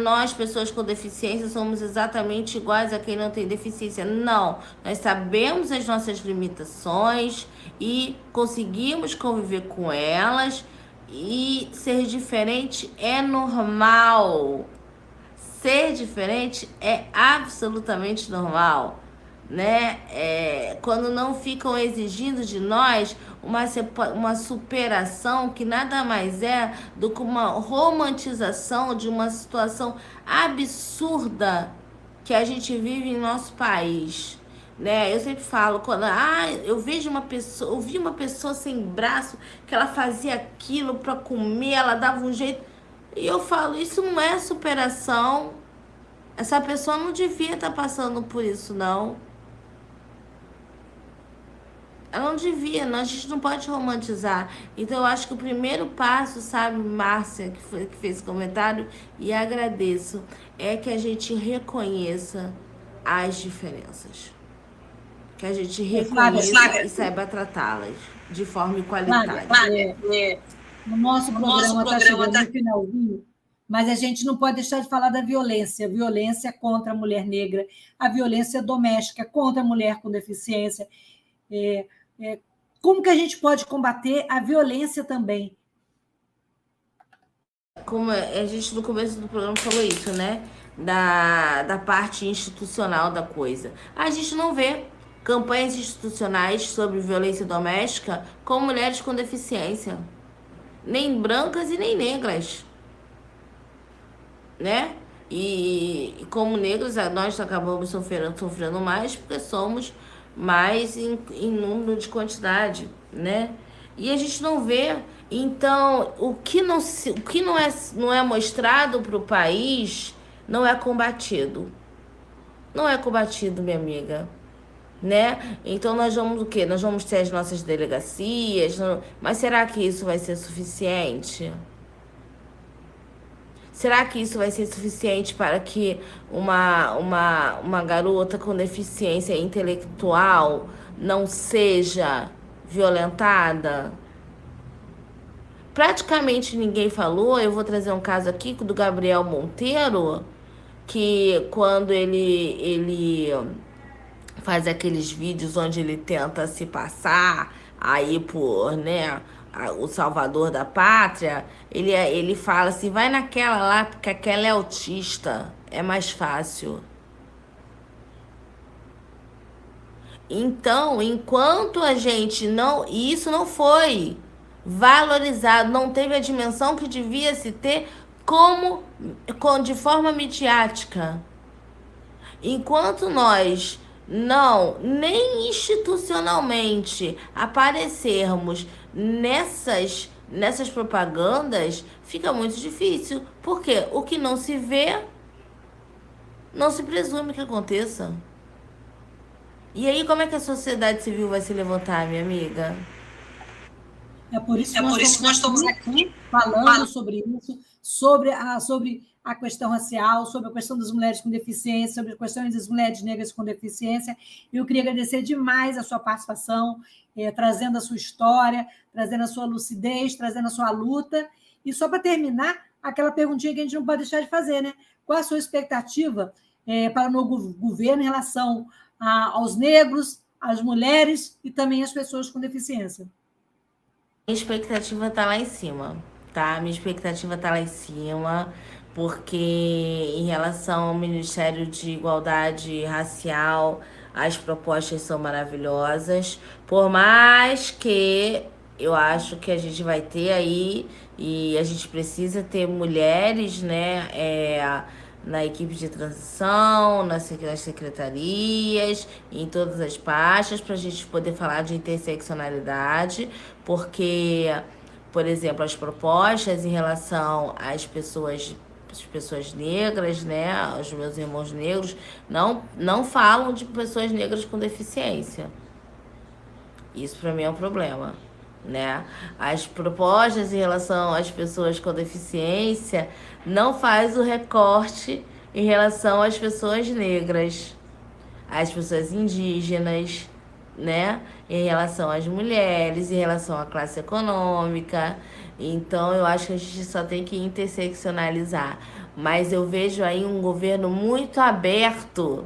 nós, pessoas com deficiência, somos exatamente iguais a quem não tem deficiência. Não, nós sabemos as nossas limitações e conseguimos conviver com elas, e ser diferente é normal. Ser diferente é absolutamente normal, né? Quando não ficam exigindo de nós uma superação que nada mais é do que uma romantização de uma situação absurda que a gente vive em nosso país, né? Eu sempre falo, quando eu vi uma pessoa sem braço, que ela fazia aquilo para comer, ela dava um jeito, e eu falo, isso não é superação. Essa pessoa não devia estar passando por isso, não. Ela não devia, não, a gente não pode romantizar. Então, eu acho que o primeiro passo, sabe, Márcia, que fez esse comentário, e agradeço, é que a gente reconheça as diferenças. Que a gente reconheça e saiba tratá-las de forma igualitária. No nosso programa está chegando no finalzinho, mas a gente não pode deixar de falar da violência. A violência contra a mulher negra, a violência doméstica contra a mulher com deficiência. Como que a gente pode combater a violência também? Como a gente no começo do programa falou isso, né? Da parte institucional da coisa. A gente não vê campanhas institucionais sobre violência doméstica com mulheres com deficiência. Nem brancas e nem negras. Né? E como negros, nós acabamos sofrendo mais porque somos mais em número de quantidade, né? E a gente não vê. Então, o que não é mostrado para o país não é combatido. Não é combatido, minha amiga. Né? Então, nós vamos o quê? Nós vamos ter as nossas delegacias, mas será que isso vai ser suficiente? Será que isso vai ser suficiente para que uma garota com deficiência intelectual não seja violentada? Praticamente ninguém falou. Eu vou trazer um caso aqui do Gabriel Monteiro, que quando ele faz aqueles vídeos onde ele tenta se passar aí por, né, o salvador da pátria, ele fala assim, vai naquela lá, porque aquela é autista, é mais fácil. Então, enquanto a gente não... E isso não foi valorizado, não teve a dimensão que devia se ter de forma midiática. Enquanto nós nem institucionalmente aparecermos nessas propagandas, fica muito difícil. Porque o que não se vê, não se presume que aconteça. E aí, como é que a sociedade civil vai se levantar, minha amiga? É por isso que nós estamos aqui falando sobre isso, sobre a questão racial, sobre a questão das mulheres com deficiência, sobre a questão das mulheres negras com deficiência. Eu queria agradecer demais a sua participação, trazendo a sua história, trazendo a sua lucidez, trazendo a sua luta. E só para terminar, aquela perguntinha que a gente não pode deixar de fazer, né? Qual a sua expectativa para o novo governo em relação aos negros, às mulheres e também às pessoas com deficiência? Minha expectativa está lá em cima, tá? Minha expectativa está lá em cima, porque em relação ao Ministério de Igualdade Racial, as propostas são maravilhosas, por mais que eu acho que a gente vai ter aí, e a gente precisa ter mulheres, né, na equipe de transição, nas secretarias, em todas as pastas, para a gente poder falar de interseccionalidade, porque, por exemplo, as propostas em relação às pessoas negras, né, os meus irmãos negros, não falam de pessoas negras com deficiência. Isso para mim é um problema, né? As propostas em relação às pessoas com deficiência não faz o recorte em relação às pessoas negras, às pessoas indígenas, né? Em relação às mulheres, em relação à classe econômica. Então, eu acho que a gente só tem que interseccionalizar. mas eu vejo aí um governo muito aberto,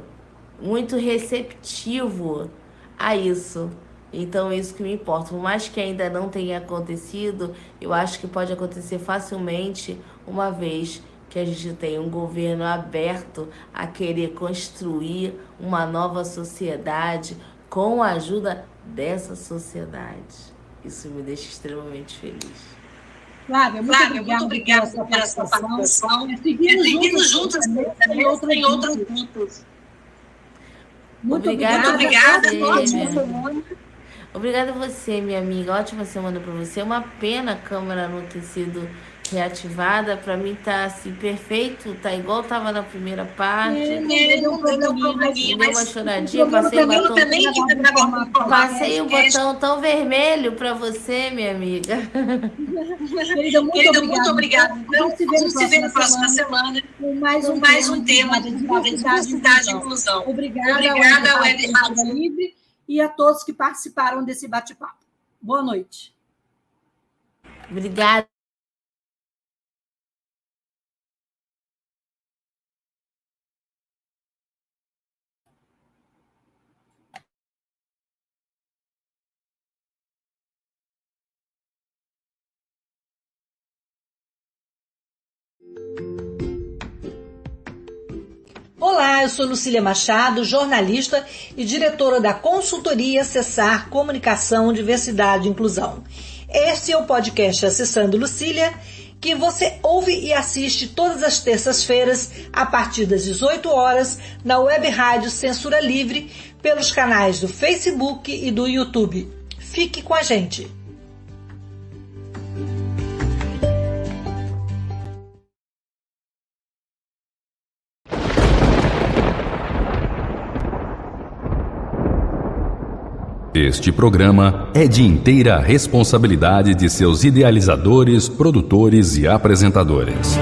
muito receptivo a isso. Então, isso que me importa. Por mais que ainda não tenha acontecido, eu acho que pode acontecer facilmente, uma vez que a gente tem um governo aberto a querer construir uma nova sociedade com a ajuda dessa sociedade. Isso me deixa extremamente feliz. Flávia, muito obrigada pela sua participação. Seguimos juntos em outros grupos. Muito obrigada. Obrigada a você, minha amiga. Ótima semana para você. É uma pena a câmera não ter sido reativada. Para mim tá assim, perfeito. Tá igual tava na primeira parte. Deu uma choradinha. Passei o botão tão vermelho para você, minha amiga. Querida, muito obrigada. Vamos se ver na próxima semana com mais um tema de diversidade e inclusão. Obrigada ao Web Rádio Livre e a todos que participaram desse bate-papo. Boa noite. Obrigada. Olá, eu sou Lucília Machado, jornalista e diretora da consultoria Cessar Comunicação, Diversidade e Inclusão. Este é o podcast Acessando Lucília, que você ouve e assiste todas as terças-feiras, a partir das 18 horas, na Web Rádio Censura Livre, pelos canais do Facebook e do YouTube. Fique com a gente! Este programa é de inteira responsabilidade de seus idealizadores, produtores e apresentadores.